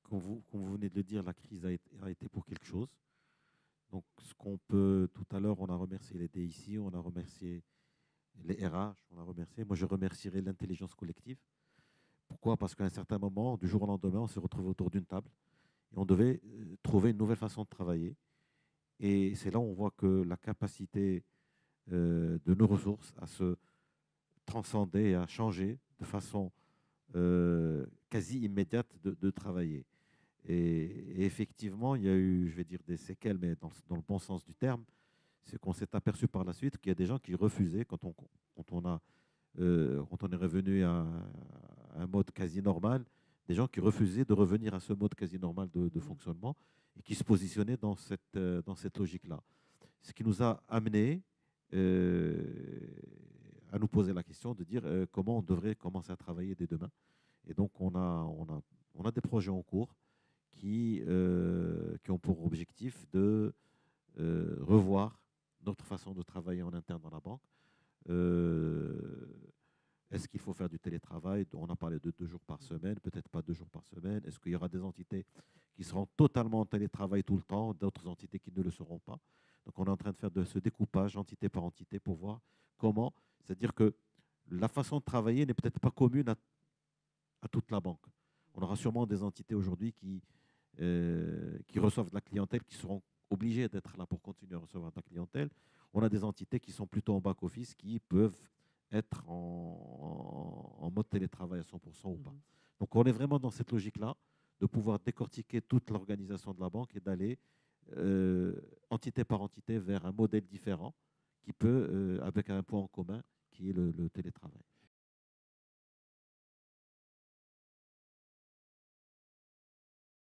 comme vous venez de le dire, la crise a été pour quelque chose. Donc, ce qu'on peut, tout à l'heure, on a remercié les DIC, on a remercié les RH, on a remercié. Moi, je remercierai l'intelligence collective. Pourquoi? Parce qu'à un certain moment, du jour au lendemain, on s'est retrouvé autour d'une table et on devait trouver une nouvelle façon de travailler. Et c'est là où on voit que la capacité de nos ressources à se transcender et à changer de façon quasi immédiate de travailler. Et effectivement, il y a eu, je vais dire, des séquelles, mais dans le bon sens du terme. C'est qu'on s'est aperçu par la suite qu'il y a des gens qui refusaient quand on est revenu à un mode quasi normal, des gens qui refusaient de revenir à ce mode quasi normal de Mhm. fonctionnement et qui se positionnaient dans cette logique-là. Ce qui nous a amené à nous poser la question de dire comment on devrait commencer à travailler dès demain. Et donc, on a des projets en cours qui ont pour objectif de revoir notre façon de travailler en interne dans la banque. Euh, Est-ce qu'il faut faire du télétravail? On a parlé de 2 jours par semaine, peut-être pas 2 jours par semaine. Est-ce qu'il y aura des entités qui seront totalement en télétravail tout le temps, d'autres entités qui ne le seront pas? Donc, on est en train de faire de ce découpage entité par entité pour voir comment. C'est-à-dire que la façon de travailler n'est peut-être pas commune à toute la banque. On aura sûrement des entités aujourd'hui qui reçoivent de la clientèle, qui seront obligées d'être là pour continuer à recevoir de la clientèle. On a des entités qui sont plutôt en back-office, qui peuvent être en mode télétravail à 100% ou pas. Mhm. Donc on est vraiment dans cette logique-là, de pouvoir décortiquer toute l'organisation de la banque et d'aller entité par entité vers un modèle différent qui peut, avec un point en commun, qui est le télétravail.